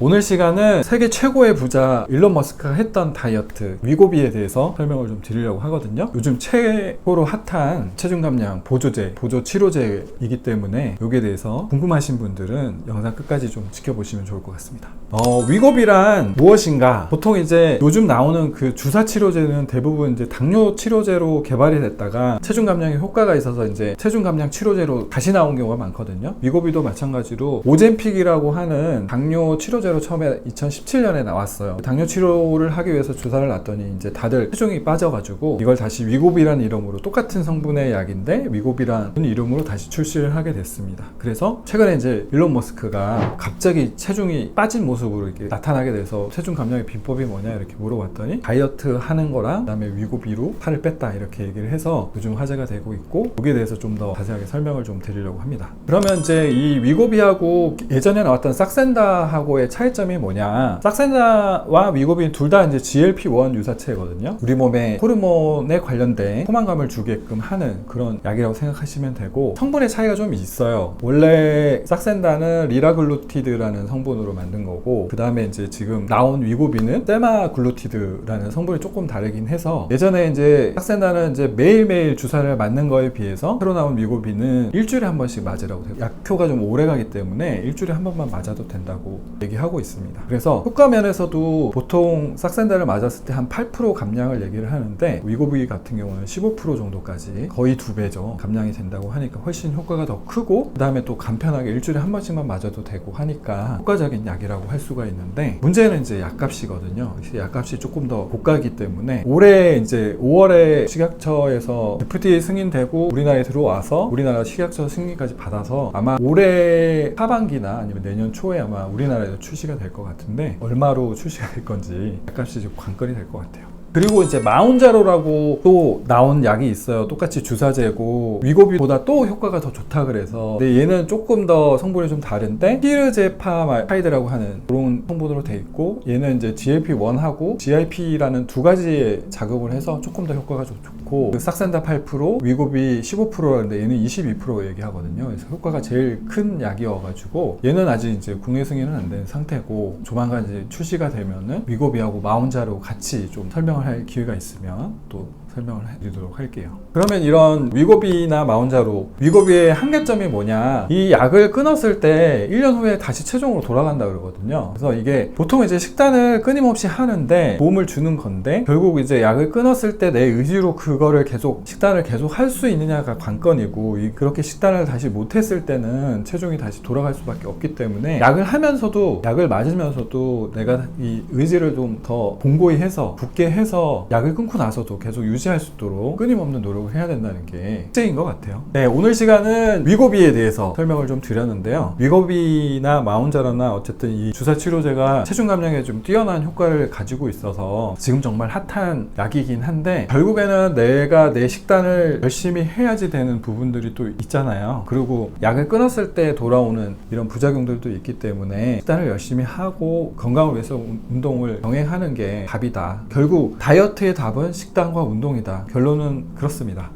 오늘 시간은 세계 최고의 부자 일론 머스크가 했던 다이어트 위고비에 대해서 설명을 좀 드리려고 하거든요. 요즘 최고로 핫한 체중 감량 보조제, 보조 치료제이기 때문에 여기에 대해서 궁금하신 분들은 영상 끝까지 좀 지켜보시면 좋을 것 같습니다. 위고비란 무엇인가? 보통 이제 요즘 나오는 그 주사 치료제는 대부분 이제 당뇨 치료제로 개발이 됐다가 체중 감량에 효과가 있어서 이제 체중 감량 치료제로 다시 나온 경우가 많거든요. 위고비도 마찬가지로 오젬픽이라고 하는 당뇨 치료제 로 처음에 2017년에 나왔어요. 당뇨 치료를 하기 위해서 주사를 놨더니 이제 다들 체중이 빠져가지고 이걸 다시 위고비라는 이름으로 똑같은 성분의 약인데 위고비라는 이름으로 다시 출시를 하게 됐습니다. 그래서 최근에 이제 일론 머스크가 갑자기 체중이 빠진 모습으로 이렇게 나타나게 돼서 체중 감량의 비법이 뭐냐 이렇게 물어봤더니 다이어트 하는 거랑 그다음에 위고비로 살을 뺐다 이렇게 얘기를 해서 요즘 화제가 되고 있고 여기에 대해서 좀 더 자세하게 설명을 좀 드리려고 합니다. 그러면 이제 이 위고비하고 예전에 나왔던 삭센다하고의 차이점이 뭐냐? 삭센다와 위고비는 둘 다 이제 GLP-1 유사체거든요. 우리 몸에 호르몬에 관련된 포만감을 주게끔 하는 그런 약이라고 생각하시면 되고 성분의 차이가 좀 있어요. 원래 삭센다는 리라글루티드라는 성분으로 만든 거고 그 다음에 이제 지금 나온 위고비는 세마글루티드라는 성분이 조금 다르긴 해서 예전에 이제 삭센다는 이제 매일매일 주사를 맞는 거에 비해서 새로 나온 위고비는 일주일에 한 번씩 맞으라고 돼요. 약효가 좀 오래 가기 때문에 일주일에 한 번만 맞아도 된다고 얘기하고 있습니다. 그래서 효과 면에서도 보통 삭센다를 맞았을 때 한 8% 감량을 얘기를 하는데 위고비 같은 경우는 15% 정도까지 거의 2배죠. 감량이 된다고 하니까 훨씬 효과가 더 크고 그 다음에 또 간편하게 일주일에 한 번씩만 맞아도 되고 하니까 효과적인 약이라고 할 수가 있는데 문제는 이제 약값이거든요. 약값이 조금 더 고가이기 때문에 올해 이제 5월에 식약처에서 FDA 승인되고 우리나라에 들어와서 우리나라 식약처 승인까지 받아서 아마 올해 하반기나 아니면 내년 초에 아마 우리나라에도 출시가 될 것 같은데 얼마로 출시가 될 건지 약값이 좀 관건이 될 것 같아요. 그리고 이제 마운자로라고 또 나온 약이 있어요. 똑같이 주사제고 위고비보다 또 효과가 더 좋다 그래서 근데 얘는 조금 더 성분이 좀 다른데 피르제파마이드라고 하는 그런 성분으로 돼 있고 얘는 이제 GLP-1하고 GIP라는 두 가지의 작용을 해서 조금 더 효과가 좋고 그 삭센다 8% 위고비 15%라는데 얘는 22% 얘기하거든요. 그래서 효과가 제일 큰 약이어가지고 얘는 아직 이제 국내 승인은 안 된 상태고 조만간 이제 출시가 되면은 위고비하고 마운자로 같이 좀 설명을 할 기회가 있으면 또 설명을 해드리도록 할게요. 그러면 이런 위고비나 마운자로 위고비의 한계점이 뭐냐? 이 약을 끊었을 때 1년 후에 다시 체중으로 돌아간다 그러거든요. 그래서 이게 보통 이제 식단을 끊임없이 하는데 도움을 주는 건데 결국 이제 약을 끊었을 때 내 의지로 그거를 계속 식단을 계속 할 수 있느냐가 관건이고 그렇게 식단을 다시 못했을 때는 체중이 다시 돌아갈 수밖에 없기 때문에 약을 하면서도 약을 맞으면서도 내가 이 의지를 좀 더 공고히 해서 굳게 해서 약을 끊고 나서도 계속 유지할 수 있도록 끊임없는 노력을 해야 된다는 게 특징인 것 같아요. 네, 오늘 시간은 위고비에 대해서 설명을 좀 드렸는데요. 위고비나 마운자로나 어쨌든 이 주사 치료제가 체중 감량에 좀 뛰어난 효과를 가지고 있어서 지금 정말 핫한 약이긴 한데 결국에는 내가 내 식단을 열심히 해야지 되는 부분들이 또 있잖아요. 그리고 약을 끊었을 때 돌아오는 이런 부작용들도 있기 때문에 식단을 열심히 하고 건강을 위해서 운동을 병행하는 게 답이다. 결국 다이어트의 답은 식단과 운동이다. 결론은 그렇습니다.